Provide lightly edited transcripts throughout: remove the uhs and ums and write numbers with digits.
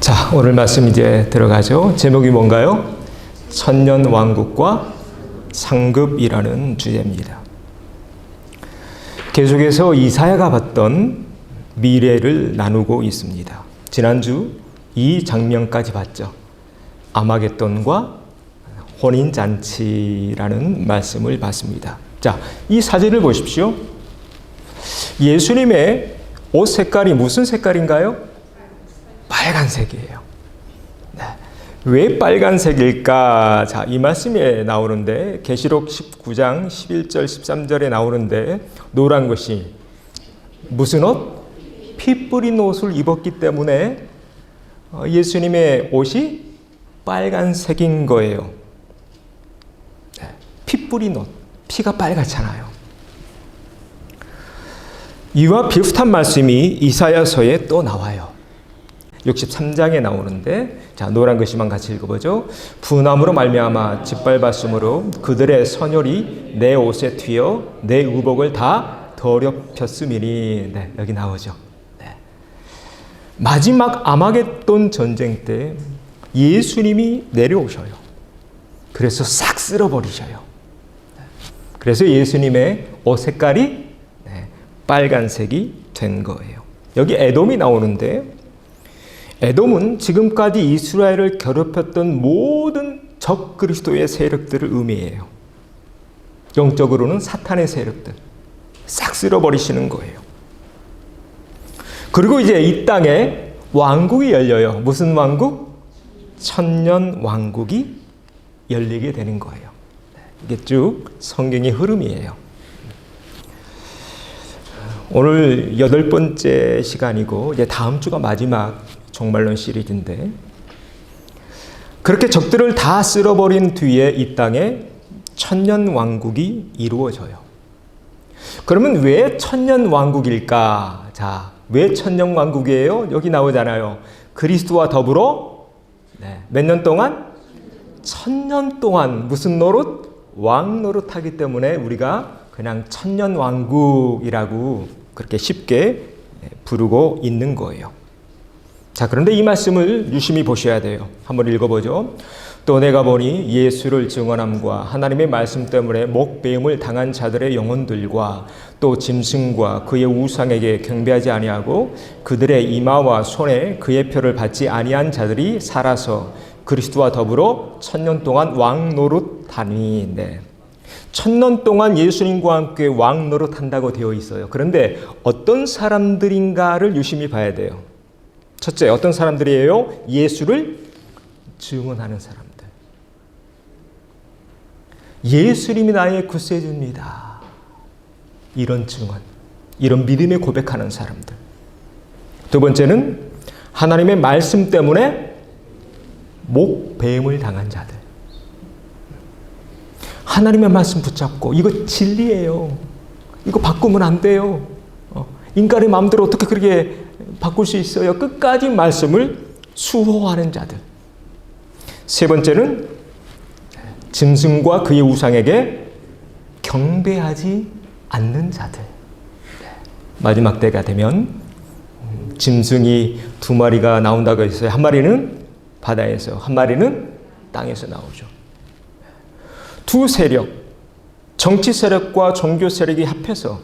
자, 오늘 말씀 이제 들어가죠. 제목이 뭔가요? 천년 왕국과 상급이라는 주제입니다. 계속해서 이사야가 봤던 미래를 나누고 있습니다. 지난주 이 장면까지 봤죠. 아마겟돈과 혼인잔치라는 말씀을 봤습니다. 자, 이 사진을 보십시오. 예수님의 옷 색깔이 무슨 색깔인가요? 빨간색이에요. 네. 왜 빨간색일까? 자, 이 말씀에 나오는데 계시록 19장 11절 13절에 나오는데 노란 것이 무슨 옷? 피 뿌린 옷을 입었기 때문에 예수님의 옷이 빨간색인 거예요. 네. 피 뿌린 옷, 피가 빨갛잖아요. 이와 비슷한 말씀이 이사야서에 또 나와요. 63장에 나오는데, 자, 노란 글씨만 같이 읽어보죠. 분함으로 말미암아 짓밟았으므로 그들의 선혈이 내 옷에 튀어 내 의복을 다 더럽혔음이니. 네, 여기 나오죠. 네. 마지막 아마겟돈 전쟁 때 예수님이 내려오셔요. 그래서 싹 쓸어버리셔요. 그래서 예수님의 옷 색깔이 빨간색이 된 거예요. 여기 에돔이 나오는데, 에돔은 지금까지 이스라엘을 괴롭혔던 모든 적 그리스도의 세력들을 의미해요. 영적으로는 사탄의 세력들 싹 쓸어버리시는 거예요. 그리고 이제 이 땅에 왕국이 열려요. 무슨 왕국? 천년 왕국이 열리게 되는 거예요. 이게 쭉 성경의 흐름이에요. 오늘 8번째 시간이고 이제 다음 주가 마지막 종말론 시리즈인데, 그렇게 적들을 다 쓸어버린 뒤에 이 땅에 천년 왕국이 이루어져요. 그러면 왜 천년 왕국일까? 자, 왜 천년 왕국이에요? 여기 나오잖아요. 그리스도와 더불어 몇 년 동안? 1000년 동안 무슨 노릇? 왕 노릇하기 때문에 우리가 그냥 천년 왕국이라고 그렇게 쉽게 부르고 있는 거예요. 자, 그런데 이 말씀을 유심히 보셔야 돼요. 한번 읽어보죠. 또 내가 보니 예수를 증언함과 하나님의 말씀 때문에 목배임을 당한 자들의 영혼들과 또 짐승과 그의 우상에게 경배하지 아니하고 그들의 이마와 손에 그의 표를 받지 아니한 자들이 살아서 그리스도와 더불어 1000년 동안 왕 노릇하니. 네. 1000년 동안 예수님과 함께 왕 노릇한다고 되어 있어요. 그런데 어떤 사람들인가를 유심히 봐야 돼요. 첫째, 어떤 사람들이에요? 예수를 증언하는 사람들. 예수님이 나의 구세주입니다. 이런 증언, 이런 믿음의 고백하는 사람들. 두 번째는 하나님의 말씀 때문에 목배임을 당한 자들. 하나님의 말씀 붙잡고 이거 진리예요. 이거 바꾸면 안 돼요. 인간의 마음대로 어떻게 그렇게 바꿀 수 있어요? 끝까지 말씀을 수호하는 자들. 세 번째는 짐승과 그의 우상에게 경배하지 않는 자들. 마지막 때가 되면 짐승이 2마리가 나온다고 했어요. 한 마리는 바다에서, 한 마리는 땅에서 나오죠. 두 세력, 정치 세력과 종교 세력이 합해서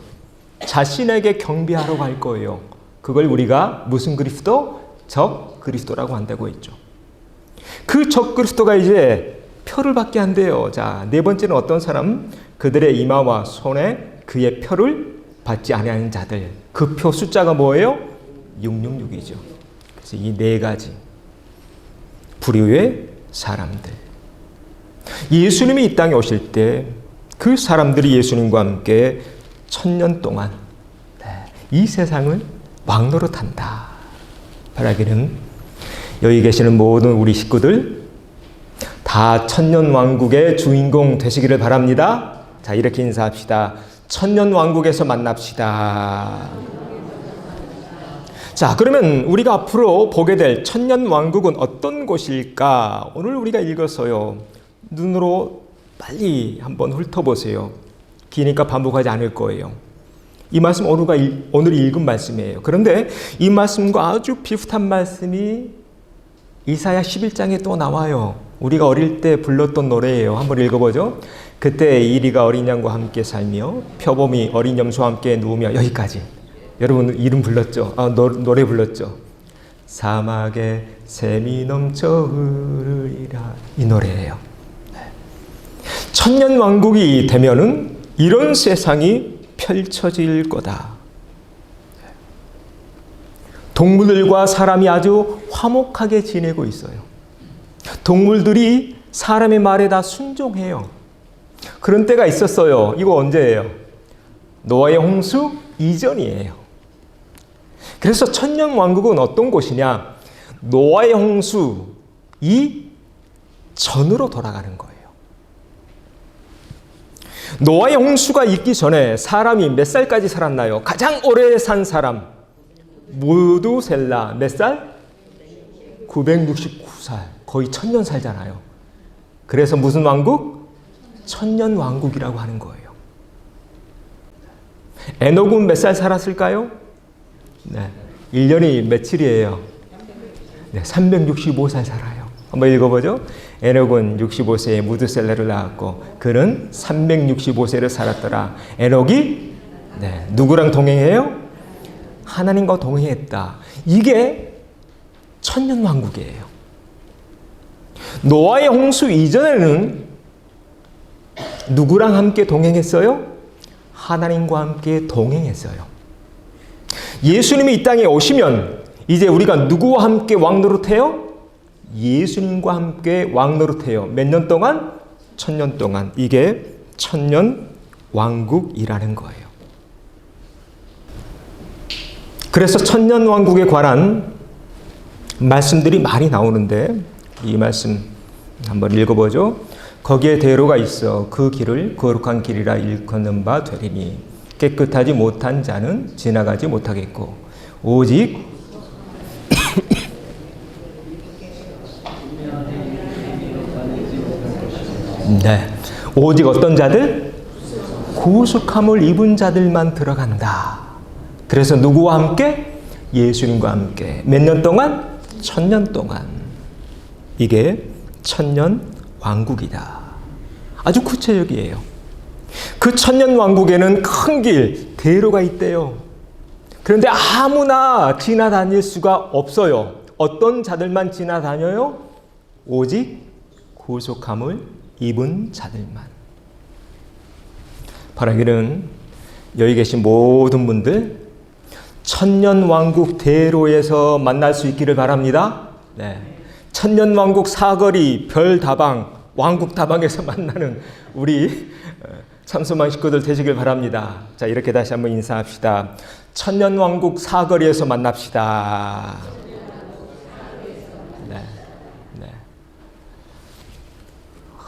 자신에게 경배하러 갈 거예요. 그걸 우리가 무슨 그리스도? 적 그리스도라고 한다고 했죠. 그 적 그리스도가 이제 표를 받게 한대요. 자, 네 번째는 어떤 사람? 그들의 이마와 손에 그의 표를 받지 아니하는 자들. 그 표 숫자가 뭐예요? 666이죠. 그래서 이 네 가지 부류의 사람들. 예수님이 이 땅에 오실 때 그 사람들이 예수님과 함께 1000년 동안 이 세상을 왕노릇한다. 바라기는 여기 계시는 모든 우리 식구들 다 1000년 왕국의 주인공 되시기를 바랍니다. 자, 이렇게 인사합시다. 1000년 왕국에서 만납시다. 자, 그러면 우리가 앞으로 보게 될 1000년 왕국은 어떤 곳일까? 오늘 우리가 읽었어요. 눈으로 빨리 한번 훑어보세요. 기니까 반복하지 않을 거예요. 이 말씀 오늘 읽은 말씀이에요. 그런데 이 말씀과 아주 비슷한 말씀이 이사야 11장에 또 나와요. 우리가 어릴 때 불렀던 노래예요. 한번 읽어보죠. 그때 이리가 어린 양과 함께 살며 표범이 어린 염소와 함께 누우며, 여기까지. 여러분 이름 불렀죠? 노래 불렀죠? 사막에 샘이 넘쳐 흐르리라, 이 노래예요. 천년 왕국이 되면은 이런 세상이 펼쳐질 거다. 동물들과 사람이 아주 화목하게 지내고 있어요. 동물들이 사람의 말에 다 순종해요. 그런 때가 있었어요. 이거 언제예요? 노아의 홍수 이전이에요. 그래서 천년 왕국은 어떤 곳이냐? 노아의 홍수 이전으로 돌아가는 거예요. 노아의 홍수가 있기 전에 사람이 몇 살까지 살았나요? 가장 오래 산 사람 무두셀라 몇 살? 969살. 거의 1000년 살잖아요. 그래서 무슨 왕국? 천년 왕국이라고 하는 거예요. 에녹은 몇 살 살았을까요? 네, 1년이 며칠이에요? 네, 365살 살아요. 한번 읽어보죠. 에녹은 65세에 무두셀라를 낳았고 그는 365세를 살았더라. 에녹이 누구랑 동행해요? 하나님과 동행했다. 이게 천년 왕국이에요. 노아의 홍수 이전에는 누구랑 함께 동행했어요? 하나님과 함께 동행했어요. 예수님이 이 땅에 오시면 이제 우리가 누구와 함께 왕노릇해요? 예수님과 함께 왕노릇해요. 몇 년 동안? 1000년 동안. 이게 천년 왕국이라는 거예요. 그래서 천년 왕국에 관한 말씀들이 많이 나오는데 이 말씀 한번 읽어보죠. 거기에 대로가 있어 그 길을 거룩한 길이라 일컫는 바 되리니 깨끗하지 못한 자는 지나가지 못하겠고 오직 오직 어떤 자들? 구속함을 입은 자들만 들어간다. 그래서 누구와 함께? 예수님과 함께. 몇 년 동안? 1000년 동안. 이게 천년 왕국이다. 아주 구체적이에요. 그 천년 왕국에는 큰 길, 대로가 있대요. 그런데 아무나 지나다닐 수가 없어요. 어떤 자들만 지나다녀요? 오직 구속함을 입은 자들만. 바라기는 여기 계신 모든 분들 천년 왕국 대로에서 만날 수 있기를 바랍니다. 천년 왕국 사거리 별다방 왕국 다방에서 만나는 우리 참소망 식구들 되시길 바랍니다. 자, 이렇게 다시 한번 인사합시다. 천년 왕국 사거리에서 만납시다.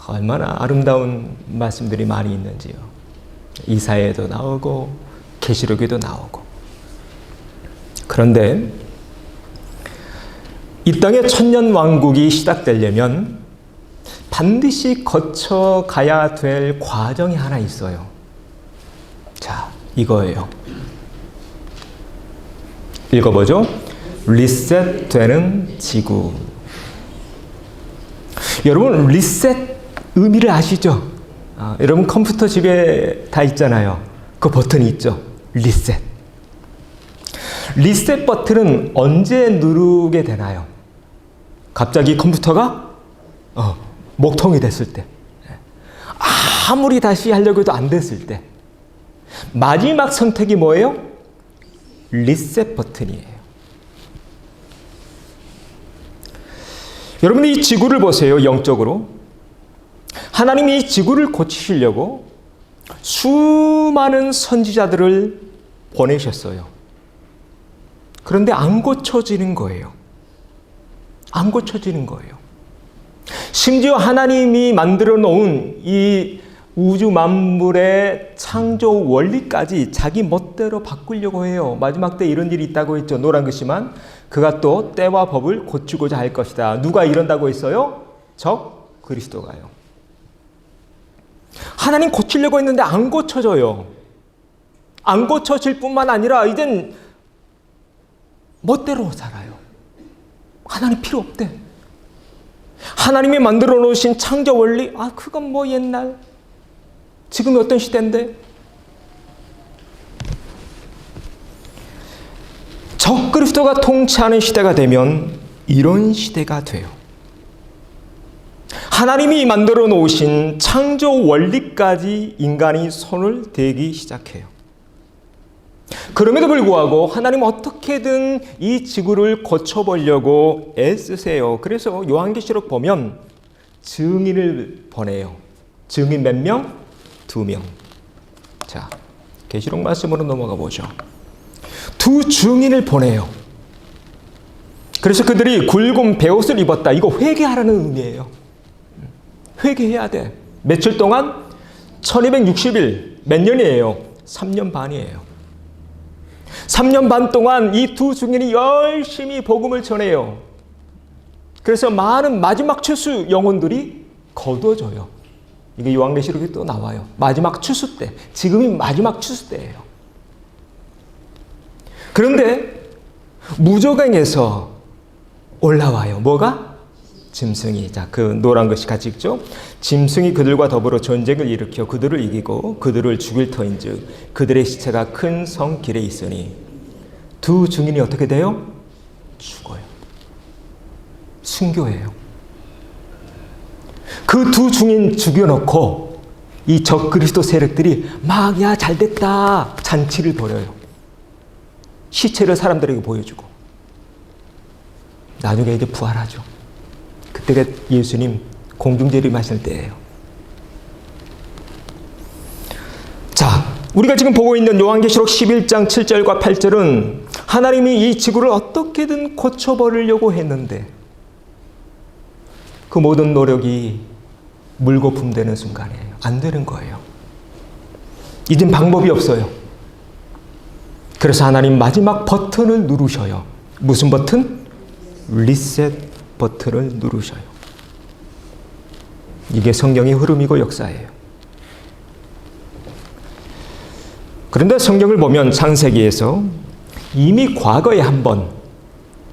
얼마나 아름다운 말씀들이 많이 있는지요. 이사야에도 나오고 계시록에도 나오고. 그런데 이 땅의 천년 왕국이 시작되려면 반드시 거쳐가야 될 과정이 하나 있어요. 자, 이거예요. 읽어보죠. 리셋되는 지구. 여러분, 리셋 의미를 아시죠? 여러분 컴퓨터 집에 다 있잖아요. 그 버튼이 있죠. 리셋. 리셋 버튼은 언제 누르게 되나요? 갑자기 컴퓨터가 먹통이 됐을 때, 아무리 다시 하려고 해도 안 됐을 때, 마지막 선택이 뭐예요? 리셋 버튼이에요. 여러분, 이 지구를 보세요. 영적으로 하나님이 이 지구를 고치시려고 수많은 선지자들을 보내셨어요. 그런데 안 고쳐지는 거예요. 안 고쳐지는 거예요. 심지어 하나님이 만들어 놓은 이 우주 만물의 창조 원리까지 자기 멋대로 바꾸려고 해요. 마지막 때 이런 일이 있다고 했죠. 노란 글씨만. 그가 또 때와 법을 고치고자 할 것이다. 누가 이런다고 했어요? 적 그리스도가요. 하나님 고치려고 했는데 안 고쳐져요. 안 고쳐질 뿐만 아니라 이젠 멋대로 살아요. 하나님 필요 없대. 하나님이 만들어 놓으신 창조 원리, 그건 뭐 옛날, 지금이 어떤 시대인데? 적그리스도가 통치하는 시대가 되면 이런 시대가 돼요. 하나님이 만들어 놓으신 창조 원리까지 인간이 손을 대기 시작해요. 그럼에도 불구하고 하나님은 어떻게든 이 지구를 고쳐보려고 애쓰세요. 그래서 요한계시록 보면 증인을 보내요. 증인 몇 명? 2명. 자, 계시록 말씀으로 넘어가 보죠. 2 증인을 보내요. 그래서 그들이 굵은 베옷을 입었다. 이거 회개하라는 의미예요. 회개해야 돼. 며칠 동안? 1260일. 몇 년이에요? 3년 반이에요. 3년 반 동안 이 2 증인이 열심히 복음을 전해요. 그래서 많은 마지막 추수 영혼들이 거두어져요. 이게 요한계시록에 또 나와요. 마지막 추수 때. 지금이 마지막 추수 때예요. 그런데 무저강에서 올라와요. 뭐가? 짐승이. 자, 그 노란 것이 같이 있죠? 짐승이 그들과 더불어 전쟁을 일으켜 그들을 이기고 그들을 죽일 터인즉 그들의 시체가 큰 성 길에 있으니 2 증인이 어떻게 돼요? 죽어요. 순교해요. 그 2 증인 죽여놓고 이 적그리스도 세력들이 막 야 잘됐다 잔치를 벌여요. 시체를 사람들에게 보여주고 나중에 이제 부활하죠. 그때가 예수님 공중재림하실 때예요. 자, 우리가 지금 보고 있는 요한계시록 11장 7절과 8절은 하나님이 이 지구를 어떻게든 고쳐버리려고 했는데 그 모든 노력이 물거품되는 순간이에요. 안 되는 거예요. 이젠 방법이 없어요. 그래서 하나님 마지막 버튼을 누르셔요. 무슨 버튼? 리셋 버튼을 누르셔요. 이게 성경의 흐름이고 역사예요. 그런데 성경을 보면 창세기에서 이미 과거에 한번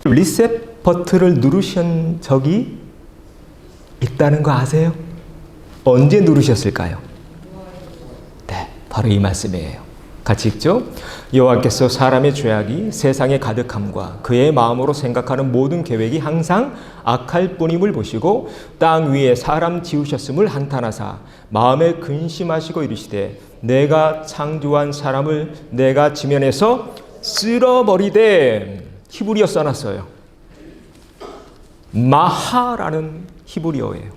리셋 버튼을 누르신 적이 있다는 거 아세요? 언제 누르셨을까요? 네, 바로 이 말씀이에요. 같이 읽죠? 여호와께서 사람의 죄악이 세상에 가득함과 그의 마음으로 생각하는 모든 계획이 항상 악할 뿐임을 보시고 땅 위에 사람 지으셨음을 한탄하사 마음에 근심하시고 이르시되 내가 창조한 사람을 내가 지면에서 쓸어버리되 히브리어 써놨어요. 마하라는 히브리어예요.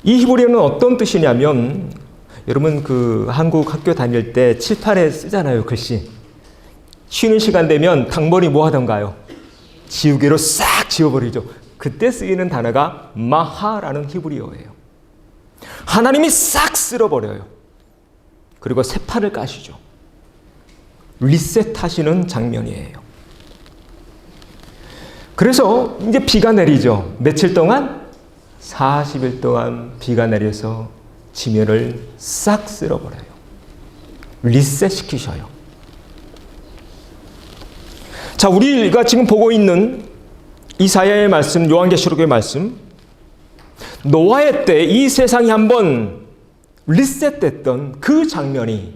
이 히브리어는 어떤 뜻이냐면 여러분 그 한국 학교 다닐 때 칠판에 쓰잖아요. 글씨. 쉬는 시간 되면 당번이 뭐 하던가요? 지우개로 싹 지워버리죠. 그때 쓰이는 단어가 마하라는 히브리어예요. 하나님이 싹 쓸어버려요. 그리고 새 판을 까시죠. 리셋하시는 장면이에요. 그래서 이제 비가 내리죠. 며칠 동안? 40일 동안 비가 내려서 지면을 싹 쓸어버려요. 리셋시키셔요. 자, 우리가 지금 보고 있는 이사야의 말씀, 요한계시록의 말씀, 노아의 때 이 세상이 한번 리셋됐던 그 장면이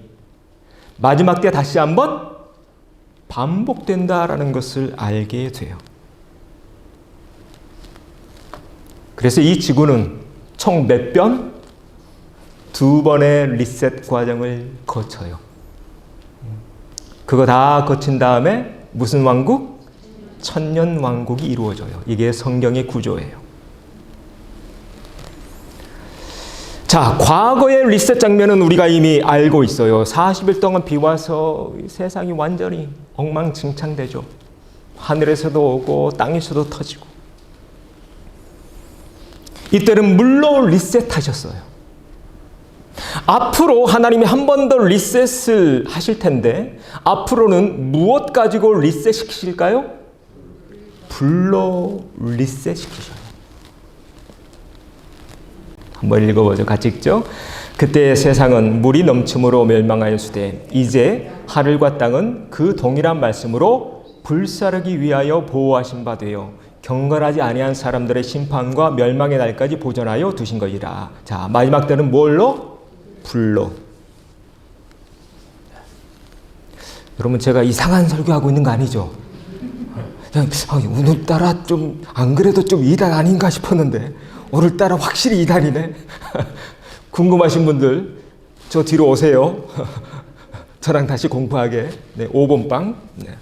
마지막 때 다시 한번 반복된다라는 것을 알게 돼요. 그래서 이 지구는 총 몇 번? 2번의 리셋 과정을 거쳐요. 그거 다 거친 다음에 무슨 왕국? 천년 왕국이 이루어져요. 이게 성경의 구조예요. 자, 과거의 리셋 장면은 우리가 이미 알고 있어요. 40일 동안 비 와서 세상이 완전히 엉망진창되죠. 하늘에서도 오고 땅에서도 터지고. 이때는 물로 리셋하셨어요. 앞으로 하나님이 한 번 더 리셋을 하실 텐데 앞으로는 무엇 가지고 리셋시키실까요? 불로 리셋시키셔요. 한번 읽어보죠. 같이 읽죠. 그때 세상은 물이 넘침으로 멸망하였으되 이제 하늘과 땅은 그 동일한 말씀으로 불사르기 위하여 보호하신 바 되어 경건하지 아니한 사람들의 심판과 멸망의 날까지 보존하여 두신 것이라. 자, 마지막 때는 뭘로? 불로. 여러분, 제가 이상한 설교하고 있는 거 아니죠? 그냥 오늘따라 좀 안 그래도 좀 이단 아닌가 싶었는데 오늘따라 확실히 이단이네. 궁금하신 분들 저 뒤로 오세요. 저랑 다시 공부하게. 네, 5번방. 네.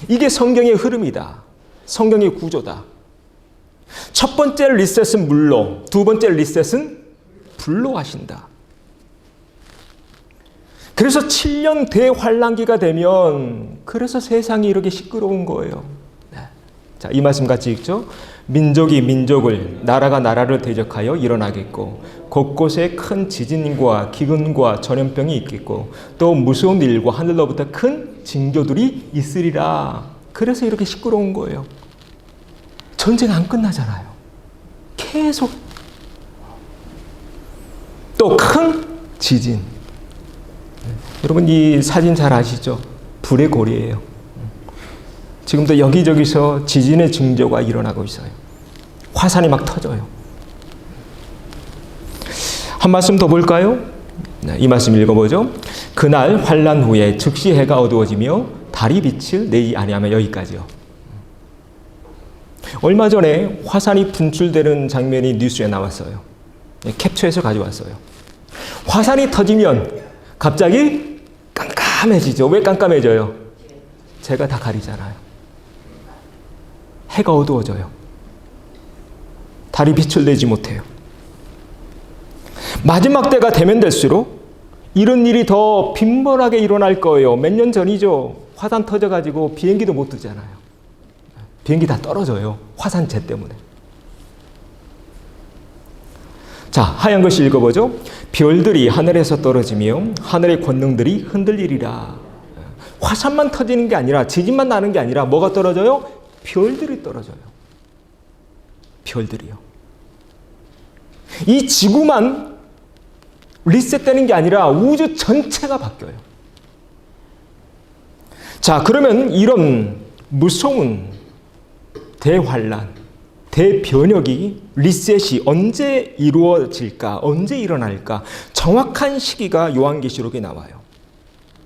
이게 성경의 흐름이다. 성경의 구조다. 첫 번째 리셋은 물로, 두 번째 리셋은 불로 하신다. 그래서 7년 대환란기가 되면 그래서 세상이 이렇게 시끄러운 거예요. 네. 자, 이 말씀 같이 읽죠. 민족이 민족을, 나라가 나라를 대적하여 일어나겠고 곳곳에 큰 지진과 기근과 전염병이 있겠고 또 무서운 일과 하늘로부터 큰 징조들이 있으리라. 그래서 이렇게 시끄러운 거예요. 전쟁 안 끝나잖아요. 계속. 또 큰 지진. 여러분, 이 사진 잘 아시죠? 불의 고리예요. 지금도 여기저기서 지진의 징조가 일어나고 있어요. 화산이 막 터져요. 한 말씀 더 볼까요? 네, 이 말씀 읽어보죠. 그날 환란 후에 즉시 해가 어두워지며 달이 빛을 내지 아니하며. 여기까지요. 얼마 전에 화산이 분출되는 장면이 뉴스에 나왔어요. 캡처해서 가져왔어요. 화산이 터지면 갑자기 깜깜해지죠. 왜 깜깜해져요? 제가 다 가리잖아요. 해가 어두워져요. 달이 빛을 내지 못해요. 마지막 때가 되면 될수록 이런 일이 더 빈번하게 일어날 거예요. 몇 년 전이죠. 화산 터져가지고 비행기도 못 뜨잖아요. 비행기 다 떨어져요. 화산재 때문에. 자, 하얀 것이 읽어보죠. 별들이 하늘에서 떨어지며 하늘의 권능들이 흔들리리라. 화산만 터지는 게 아니라, 지진만 나는 게 아니라 뭐가 떨어져요? 별들이 떨어져요. 별들이요. 이 지구만 리셋되는 게 아니라 우주 전체가 바뀌어요. 자, 그러면 이런 무서운 대환란, 대변혁이, 리셋이 언제 이루어질까? 언제 일어날까? 정확한 시기가 요한계시록에 나와요.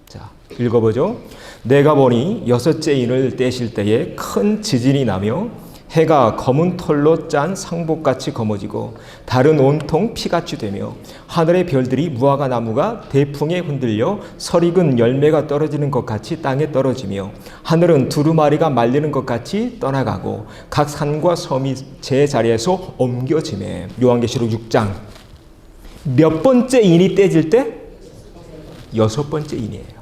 자, 읽어보죠. 내가 보니 여섯째 인을 떼실 때에 큰 지진이 나며 해가 검은 털로 짠 상복같이 검어지고 달은 온통 피같이 되며 하늘의 별들이 무화과 나무가 대풍에 흔들려 설익은 열매가 떨어지는 것 같이 땅에 떨어지며 하늘은 두루마리가 말리는 것 같이 떠나가고 각 산과 섬이 제 자리에서 옮겨지매. 요한계시록 6장. 몇 번째 인이 떼질 때? 여섯 번째 인이에요.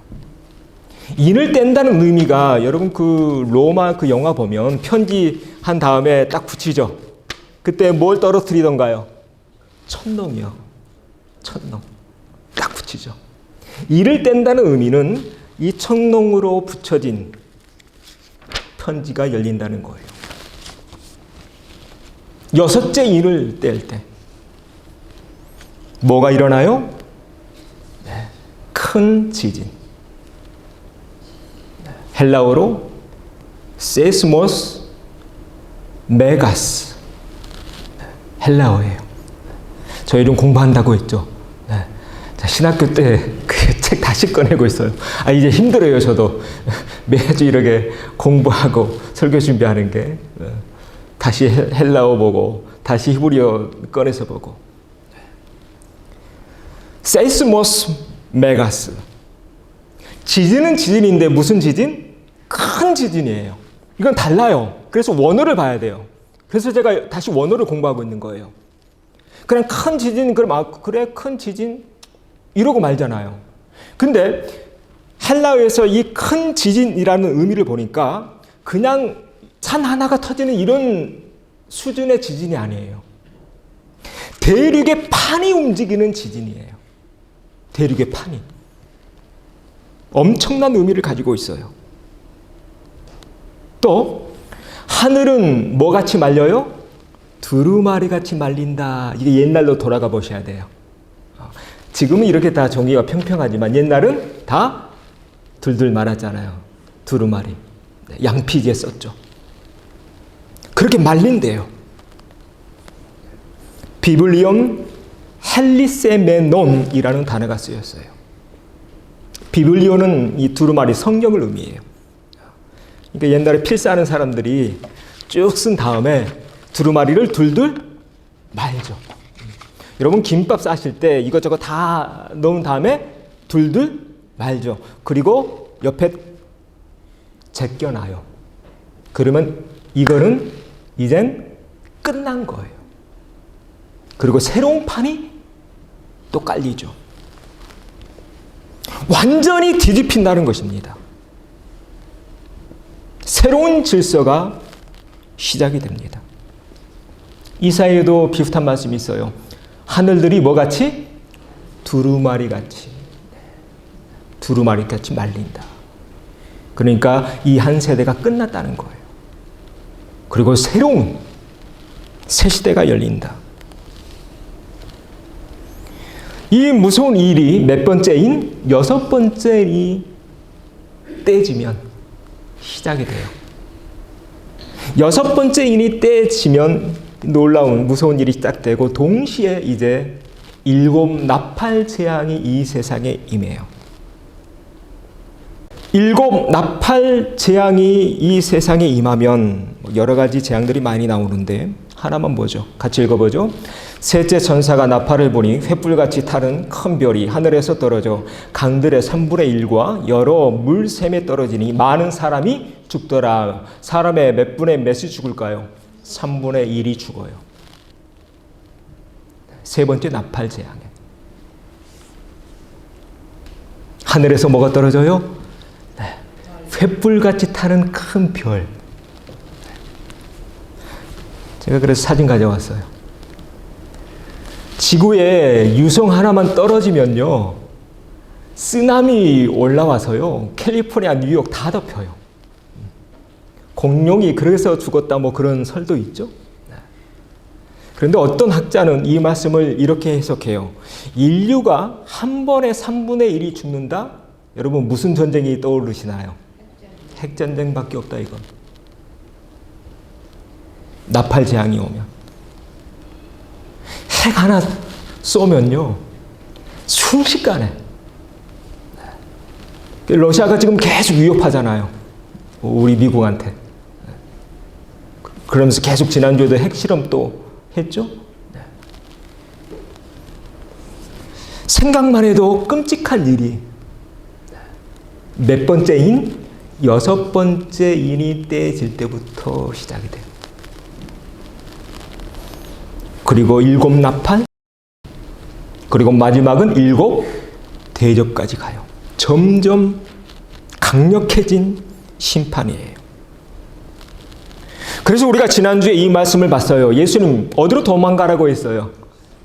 인을 뗀다는 의미가, 여러분 그 로마 그 영화 보면 편지한 다음에 딱 붙이죠. 그때 뭘 떨어뜨리던가요? 천농이요. 천농. 딱 붙이죠. 인을 뗀다는 의미는 이 천농으로 붙여진 편지가 열린다는 거예요. 여섯째 인을 뗄 때 뭐가 일어나요? 네, 큰 지진. 헬라어로 세스모스 메가스. 헬라어예요. 저희 좀 공부한다고 했죠. 네. 자, 신학교 때 그 책 다시 꺼내고 있어요. 아, 이제 힘들어요. 저도 매주 이렇게 공부하고 설교 준비하는 게. 다시 헬라어 보고 다시 히브리어 꺼내서 보고. 세스모스 메가스. 지진은 지진인데 무슨 지진? 큰 지진이에요. 이건 달라요. 그래서 원어를 봐야 돼요. 그래서 제가 다시 원어를 공부하고 있는 거예요. 그냥 큰 지진, 그럼 그래 큰 지진 이러고 말잖아요. 근데 헬라어에서 이 큰 지진이라는 의미를 보니까 그냥 산 하나가 터지는 이런 수준의 지진이 아니에요. 대륙의 판이 움직이는 지진이에요. 대륙의 판이. 엄청난 의미를 가지고 있어요. 또 하늘은 뭐같이 말려요? 두루마리같이 말린다. 이게 옛날로 돌아가 보셔야 돼요. 지금은 이렇게 다 종이가 평평하지만 옛날은 다 둘둘 말았잖아요. 두루마리. 양피지에 썼죠. 그렇게 말린대요. 비블리엄 헬리세메논이라는 단어가 쓰였어요. 비블리오는 이 두루마리 성경을 의미해요. 그러니까 옛날에 필사하는 사람들이 쭉 쓴 다음에 두루마리를 둘둘 말죠. 여러분 김밥 싸실 때 이것저것 다 넣은 다음에 둘둘 말죠. 그리고 옆에 제껴놔요. 그러면 이거는 이젠 끝난 거예요. 그리고 새로운 판이 또 깔리죠. 완전히 뒤집힌다는 것입니다. 새로운 질서가 시작이 됩니다. 이사야에도 비슷한 말씀이 있어요. 하늘들이 뭐같이? 두루마리같이 말린다. 그러니까 이 한 세대가 끝났다는 거예요. 그리고 새로운 새 시대가 열린다. 이 무서운 일이 몇 번째인? 6번째 일이 떼지면 시작이 돼요. 6번째 인이 떼지면 놀라운 무서운 일이 시작되고 동시에 이제 7 나팔 재앙이 이 세상에 임해요. 7 나팔 재앙이 이 세상에 임하면 여러 가지 재앙들이 많이 나오는데 하나만 보죠. 같이 읽어보죠. 셋째 천사가 나팔을 보니 횃불같이 타는 큰 별이 하늘에서 떨어져 강들의 3분의 1과 여러 물샘에 떨어지니 많은 사람이 죽더라. 사람의 몇 분의 몇이 죽을까요? 3분의 1이 죽어요. 세 번째 나팔 재앙에 하늘에서 뭐가 떨어져요? 횃불같이 타는 큰 별. 제가 그래서 사진 가져왔어요. 지구에 유성 하나만 떨어지면요, 쓰나미 올라와서요, 캘리포니아, 뉴욕 다 덮여요. 공룡이 그래서 죽었다 뭐 그런 설도 있죠. 그런데 어떤 학자는 이 말씀을 이렇게 해석해요. 인류가 한 번에 3분의 1이 죽는다? 여러분 무슨 전쟁이 떠오르시나요? 핵전쟁밖에 없다 이건. 나팔 재앙이 오면. 핵 하나 쏘면요, 순식간에. 러시아가 지금 계속 위협하잖아요. 우리 미국한테. 그러면서 계속 지난주에도 핵실험 또 했죠? 생각만 해도 끔찍한 일이 몇 번째인? 6번째 인이 떼질 때부터 시작이 돼요. 그리고 7 나팔, 그리고 마지막은 7 대접까지 가요. 점점 강력해진 심판이에요. 그래서 우리가 지난주에 이 말씀을 봤어요. 예수님 어디로 도망가라고 했어요?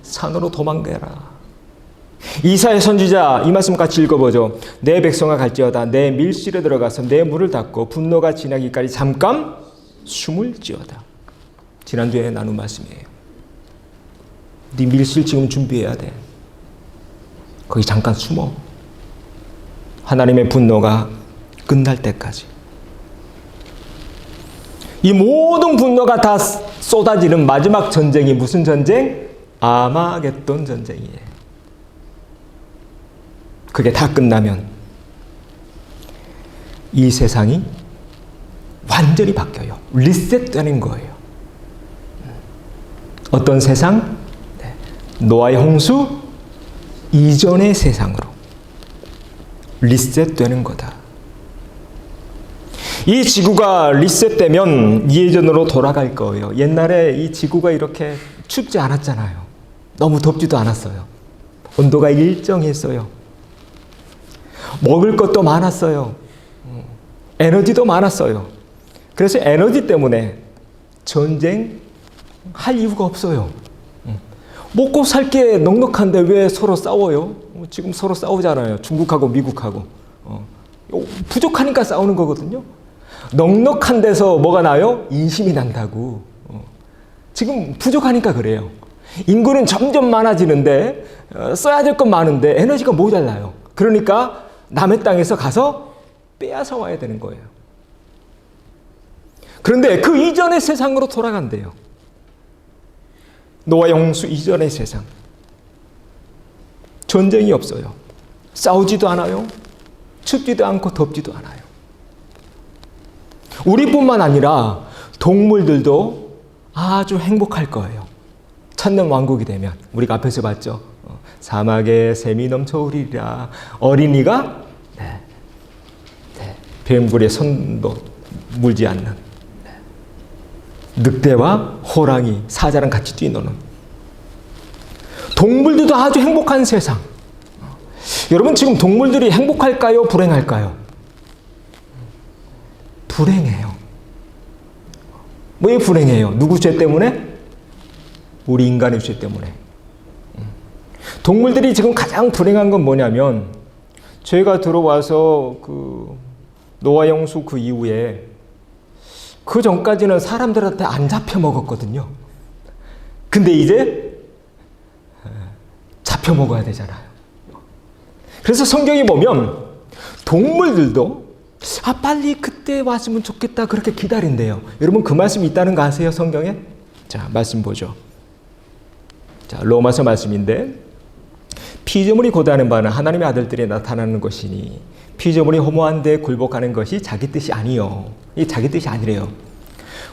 산으로 도망가라. 이사야 선지자 이 말씀 같이 읽어보죠. 내 백성아 갈지어다 내 밀실에 들어가서 내 문을 닫고 분노가 지나기까지 잠깐 숨을 지어다. 지난주에 나눈 말씀이에요. 네 밀실 지금 준비해야 돼. 거기 잠깐 숨어. 하나님의 분노가 끝날 때까지. 이 모든 분노가 다 쏟아지는 마지막 전쟁이 무슨 전쟁? 아마겟돈 전쟁이에요. 그게 다 끝나면 이 세상이 완전히 바뀌어요. 리셋되는 거예요. 어떤 세상? 노아의 홍수 이전의 세상으로 리셋되는 거다. 이 지구가 리셋되면 예전으로 돌아갈 거예요. 옛날에 이 지구가 이렇게 춥지 않았잖아요. 너무 덥지도 않았어요. 온도가 일정했어요. 먹을 것도 많았어요. 에너지도 많았어요. 그래서 에너지 때문에 전쟁 할 이유가 없어요. 먹고 살 게 넉넉한데 왜 서로 싸워요? 지금 서로 싸우잖아요. 중국하고 미국하고. 부족하니까 싸우는 거거든요. 넉넉한 데서 뭐가 나요? 인심이 난다고. 지금 부족하니까 그래요. 인구는 점점 많아지는데 써야 될 건 많은데 에너지가 모자라요. 그러니까 남의 땅에서 가서 빼앗아 와야 되는 거예요. 그런데 그 이전의 세상으로 돌아간대요. 노아 홍수 이전의 세상. 전쟁이 없어요. 싸우지도 않아요. 춥지도 않고 덥지도 않아요. 우리뿐만 아니라 동물들도 아주 행복할 거예요. 천년왕국이 되면. 우리가 앞에서 봤죠. 사막에 샘이 넘쳐오리라. 어린이가 뱀굴의 손도 물지 않는, 늑대와 호랑이, 사자랑 같이 뛰노는, 동물들도 아주 행복한 세상. 여러분, 지금 동물들이 행복할까요? 불행할까요? 불행해요. 왜 불행해요? 누구 죄 때문에? 우리 인간의 죄 때문에. 동물들이 지금 가장 불행한 건 뭐냐면, 죄가 들어와서 노아 홍수 그 이후에, 그 전까지는 사람들한테 안 잡혀 먹었거든요. 근데 이제 잡혀 먹어야 되잖아요. 그래서 성경에 보면 동물들도 빨리 그때 왔으면 좋겠다 그렇게 기다린대요. 여러분, 그 말씀이 있다는 거 아세요? 성경에? 자, 말씀 보죠. 자, 로마서 말씀인데, 피조물이 고대하는 바는 하나님의 아들들이 나타나는 것이니 피조물이 허무한 데 굴복하는 것이 자기 뜻이 아니요. 이 자기 뜻이 아니래요.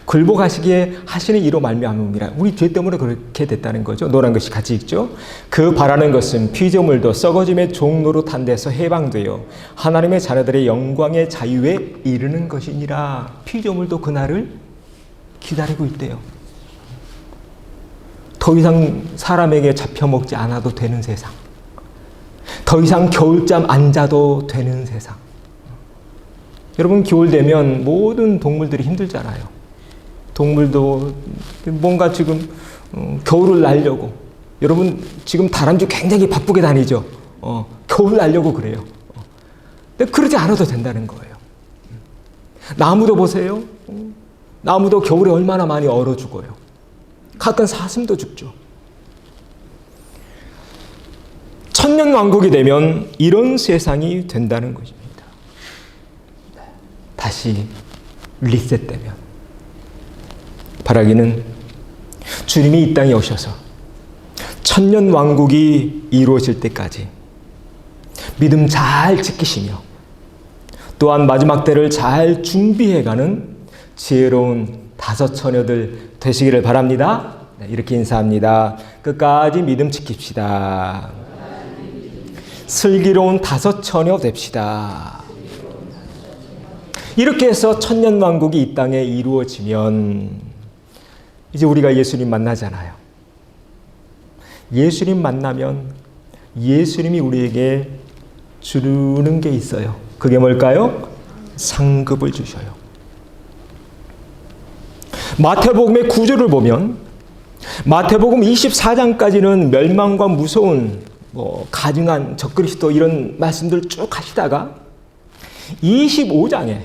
굴복하시기에 하시는 이로 말미암음이라. 우리 죄 때문에 그렇게 됐다는 거죠. 노란 것이 같이 있죠. 그 바라는 것은 피조물도 썩어짐의 종로로 탄 데서 해방되어 하나님의 자녀들의 영광의 자유에 이르는 것이니라. 피조물도 그날을 기다리고 있대요. 더 이상 사람에게 잡혀먹지 않아도 되는 세상. 더 이상 겨울잠 안 자도 되는 세상. 여러분, 겨울 되면 모든 동물들이 힘들잖아요. 동물도 뭔가 지금 겨울을 날려고. 여러분, 지금 다람쥐 굉장히 바쁘게 다니죠. 겨울 날려고 그래요. 근데 그러지 않아도 된다는 거예요. 나무도 보세요. 나무도 겨울에 얼마나 많이 얼어 죽어요. 가끔 사슴도 죽죠. 천년왕국이 되면 이런 세상이 된다는 것입니다. 다시 리셋되면. 바라기는 주님이 이 땅에 오셔서 천년왕국이 이루어질 때까지 믿음 잘 지키시며 또한 마지막 때를 잘 준비해가는 지혜로운 다섯 처녀들 되시기를 바랍니다. 이렇게 인사합니다. 끝까지 믿음 지킵시다. 슬기로운 다섯 처녀 됩시다. 이렇게 해서 천년왕국이 이 땅에 이루어지면 이제 우리가 예수님 만나잖아요. 예수님 만나면 예수님이 우리에게 주는 게 있어요. 그게 뭘까요? 상급을 주셔요. 마태복음의 구조를 보면 마태복음 24장까지는 멸망과 무서운 가증한 적그리스도 이런 말씀들 쭉 하시다가 25장에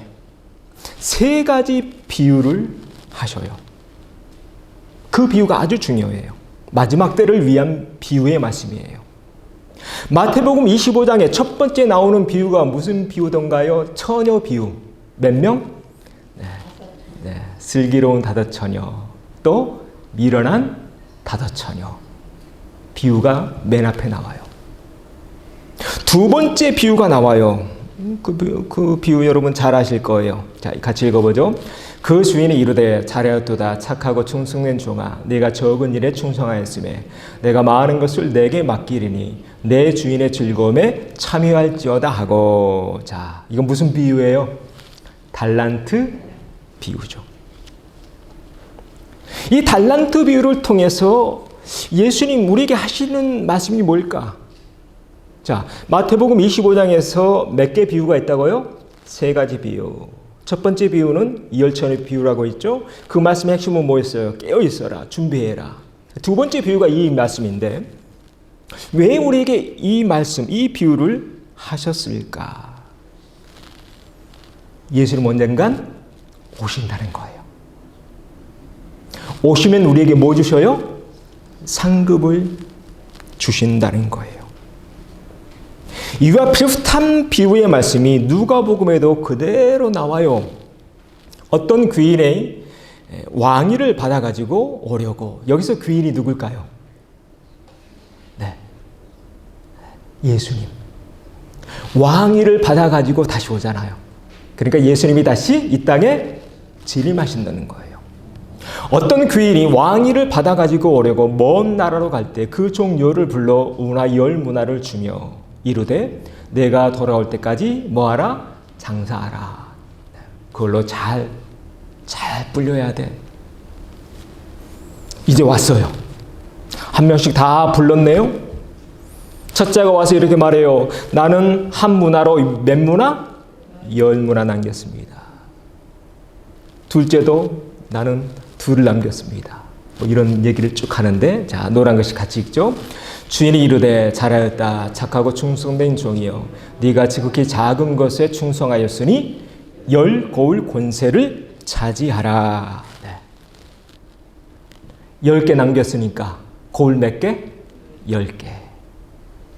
세 가지 비유를 하셔요. 그 비유가 아주 중요해요. 마지막 때를 위한 비유의 말씀이에요. 마태복음 25장에 첫 번째 나오는 비유가 무슨 비유던가요? 처녀 비유. 몇 명? 슬기로운 다섯 처녀, 또 미련한 다섯 처녀. 비유가 맨 앞에 나와요. 두 번째 비유가 나와요. 그 비유 여러분 잘 아실 거예요. 자, 같이 읽어보죠. 그 주인이 이르되 잘하였도다 착하고 충성된 종아 네가 적은 일에 충성하였으매 내가 많은 것을 내게 맡기리니 내 주인의 즐거움에 참여할지어다 하고. 자, 이건 무슨 비유예요? 달란트 비유죠. 이 달란트 비유를 통해서 예수님 우리에게 하시는 말씀이 뭘까? 자, 마태복음 25장에서 몇 개 비유가 있다고요? 세 가지 비유. 첫 번째 비유는 이열천의 비유라고 있죠. 그 말씀의 핵심은 뭐였어요? 깨어 있어라, 준비해라. 두 번째 비유가 이 말씀인데 왜 우리에게 이 말씀, 이 비유를 하셨을까? 예수님 언젠간 오신다는 거예요. 오시면 우리에게 뭐 주셔요? 상급을 주신다는 거예요. 이와 비슷한 비유의 말씀이 누가복음에도 그대로 나와요. 어떤 귀인의 왕위를 받아가지고 오려고. 여기서 귀인이 누굴까요? 네, 예수님. 왕위를 받아가지고 다시 오잖아요. 그러니까 예수님이 다시 이 땅에 재림하신다는 거예요. 어떤 귀인이 왕위를 받아가지고 오려고 먼 나라로 갈 때 그 종료를 불러 우나 열 문화를 주며 이르되 내가 돌아올 때까지 뭐하라? 장사하라. 그걸로 잘 불려야 돼. 이제 왔어요. 한 명씩 다 불렀네요. 첫째가 와서 이렇게 말해요. 나는 한 문화로 몇 문화? 10문화 남겼습니다. 둘째도 나는 2를 남겼습니다. 뭐 이런 얘기를 쭉 하는데, 자, 노란 것이 같이 읽죠. 주인이 이르되 잘하였다 착하고 충성된 종이여 네가 지극히 작은 것에 충성하였으니 10 고을 권세를 차지하라. 네. 10개 남겼으니까 고을 몇 개? 10개.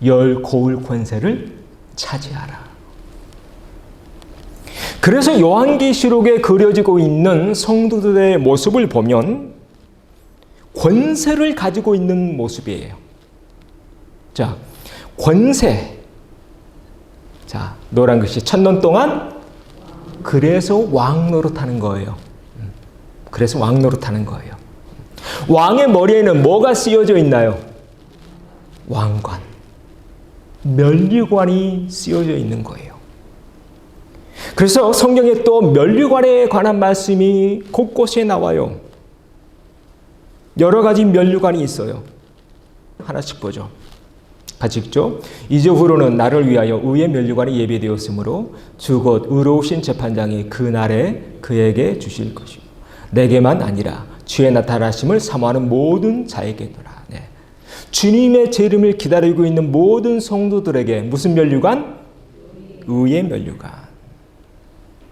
10 고을 권세를 차지하라. 그래서 요한계시록에 그려지고 있는 성도들의 모습을 보면 권세를 가지고 있는 모습이에요. 자, 권세. 자, 노란 글씨 1000년 동안 그래서 왕 노릇하는 거예요. 그래서 왕 노릇하는 거예요. 왕의 머리에는 뭐가 쓰여져 있나요? 왕관. 면류관이 쓰여져 있는 거예요. 그래서 성경에 또 면류관에 관한 말씀이 곳곳에 나와요. 여러 가지 면류관이 있어요. 하나씩 보죠. 같이 읽죠. 이제후로는 나를 위하여 의의 면류관이 예비되었으므로 주 곧 의로우신 재판장이 그 날에 그에게 주실 것이요 내게만 아니라 주의 나타나심을 사모하는 모든 자에게더라. 네. 주님의 재림을 기다리고 있는 모든 성도들에게 무슨 면류관? 의의 면류관.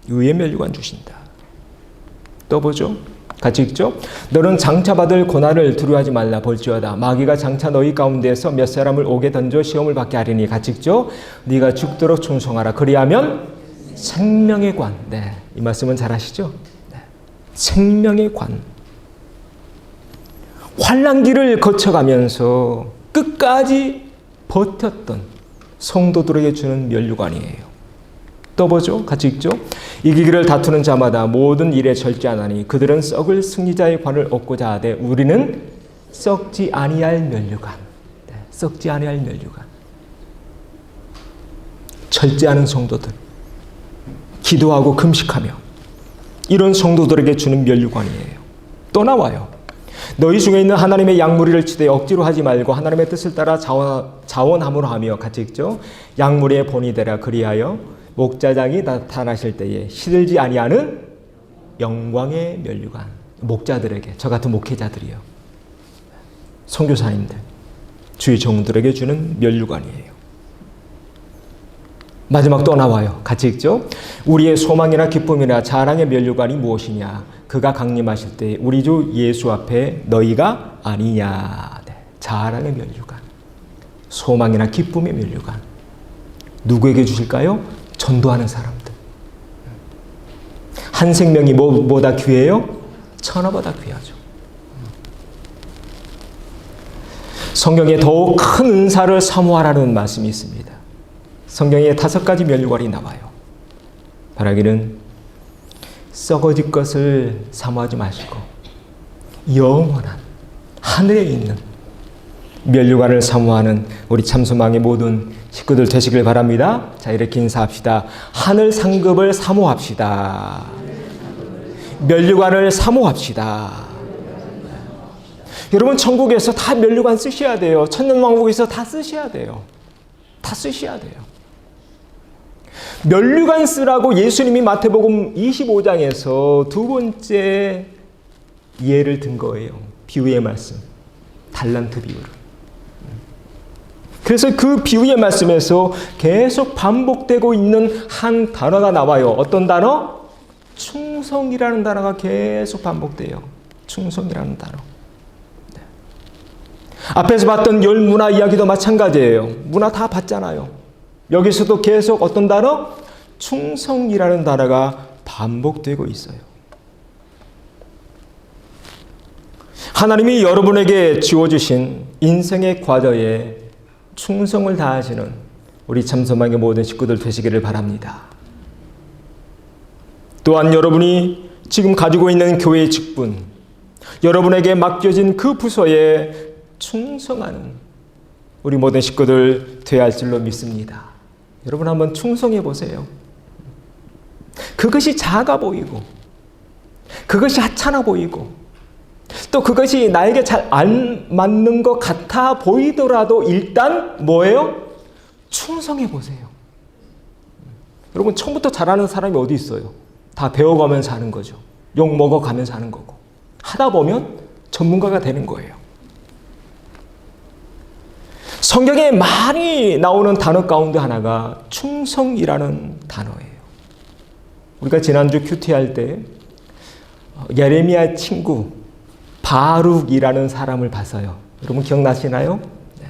의의 면류관 주신다. 또 보죠. 같이 읽죠. 너는 장차받을 고난을 두려워하지 말라. 볼지어다 마귀가 장차 너희 가운데에서 몇 사람을 옥에 던져 시험을 받게 하리니. 같이 읽죠. 네가 죽도록 충성하라. 그리하면 생명의 관. 네, 이 말씀은 잘 아시죠? 네. 생명의 관. 환난기를 거쳐가면서 끝까지 버텼던 성도들에게 주는 면류관이에요. 또 보죠. 같이 읽죠. 이기기를 다투는 자마다 모든 일에 절제하나니 그들은 썩을 승리자의 관을 얻고자 하되 우리는 썩지 아니할 면류관. 네, 썩지 아니할 면류관. 절제하는 성도들, 기도하고 금식하며 이런 성도들에게 주는 면류관이에요. 또 나와요. 너희 중에 있는 하나님의 양무리를 치되 억지로 하지 말고 하나님의 뜻을 따라 자원함으로 하며. 같이 읽죠. 양무리의 본이 되라. 그리하여 목자장이 나타나실 때에 시들지 아니하는 영광의 면류관. 목자들에게, 저 같은 목회자들이요, 선교사님들, 주의 종들에게 주는 면류관이에요. 마지막 또 나와요. 같이 읽죠. 우리의 소망이나 기쁨이나 자랑의 면류관이 무엇이냐. 그가 강림하실 때 우리 주 예수 앞에 너희가 아니냐. 네. 자랑의 면류관, 소망이나 기쁨의 면류관. 누구에게 주실까요? 전도하는 사람들. 한 생명이 뭐보다 귀해요? 천하보다 귀하죠. 성경에 더욱 큰 은사를 사모하라는 말씀이 있습니다. 성경에 5가지 면류관이 나와요. 바라기는 썩어질 것을 사모하지 마시고 영원한 하늘에 있는 면류관을 사모하는 우리 참소망의 모든 식구들 되시길 바랍니다. 자, 이렇게 인사합시다. 하늘 상급을 사모합시다. 면류관을 사모합시다. 여러분, 천국에서 다 면류관 쓰셔야 돼요. 천년왕국에서 다 쓰셔야 돼요. 다 쓰셔야 돼요. 면류관 쓰라고 예수님이 마태복음 25장에서 두 번째 예를 든 거예요. 비유의 말씀, 달란트 비유를. 그래서 그 비유의 말씀에서 계속 반복되고 있는 한 단어가 나와요. 어떤 단어? 충성이라는 단어가 계속 반복돼요. 충성이라는 단어. 네. 앞에서 봤던 10 문화 이야기도 마찬가지예요. 문화 다 봤잖아요. 여기서도 계속 어떤 단어? 충성이라는 단어가 반복되고 있어요. 하나님이 여러분에게 주어주신 인생의 과제에 충성을 다하시는 우리 참소망의 모든 식구들 되시기를 바랍니다. 또한 여러분이 지금 가지고 있는 교회의 직분, 여러분에게 맡겨진 그 부서에 충성하는 우리 모든 식구들 되어야 할 줄로 믿습니다. 여러분 한번 충성해 보세요. 그것이 작아 보이고 그것이 하찮아 보이고 또 그것이 나에게 잘 안 맞는 것 같아 보이더라도 일단 뭐예요? 충성해 보세요. 여러분 처음부터 잘하는 사람이 어디 있어요? 다 배워가면서 하는 거죠. 욕 먹어가면서 하는 거고 하다 보면 전문가가 되는 거예요. 성경에 많이 나오는 단어 가운데 하나가 충성이라는 단어예요. 우리가 지난주 큐티할 때 예레미야의 친구 바룩이라는 사람을 봤어요. 여러분 기억나시나요? 네.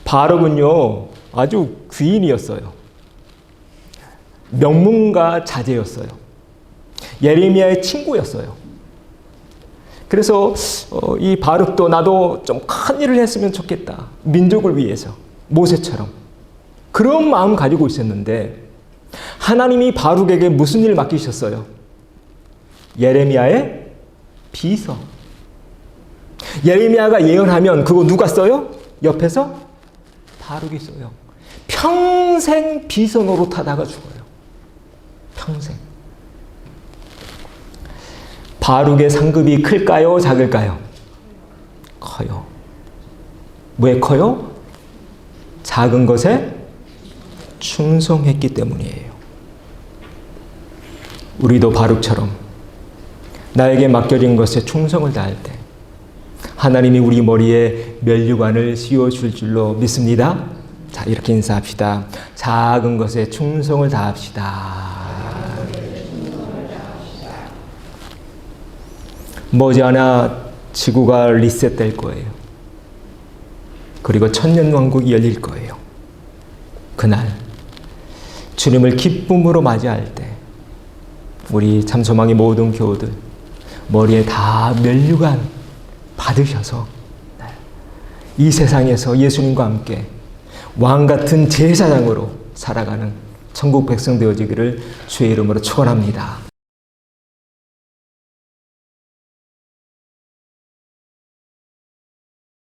바룩은요 아주 귀인이었어요. 명문가 자제였어요. 예레미야의 친구였어요. 그래서 이 바룩도 나도 좀 큰 일을 했으면 좋겠다. 민족을 위해서 모세처럼 그런 마음 가지고 있었는데 하나님이 바룩에게 무슨 일을 맡기셨어요? 예레미야의 비서. 예레미야가 예언하면 그거 누가 써요? 옆에서 바룩이 써요. 평생 비서 노릇하다가 죽어요. 평생. 바룩의 상급이 클까요? 작을까요? 커요. 왜 커요? 작은 것에 충성했기 때문이에요. 우리도 바룩처럼 나에게 맡겨진 것에 충성을 다할 때 하나님이 우리 머리에 면류관을 씌워줄 줄로 믿습니다. 자, 이렇게 인사합시다. 작은 것에 충성을 다합시다. 머지않아 지구가 리셋될 거예요. 그리고 천년왕국이 열릴 거예요. 그날 주님을 기쁨으로 맞이할 때 우리 참소망의 모든 교우들 머리에 다 면류관 받으셔서 이 세상에서 예수님과 함께 왕같은 제사장으로 살아가는 천국 백성 되어지기를 주의 이름으로 축원합니다.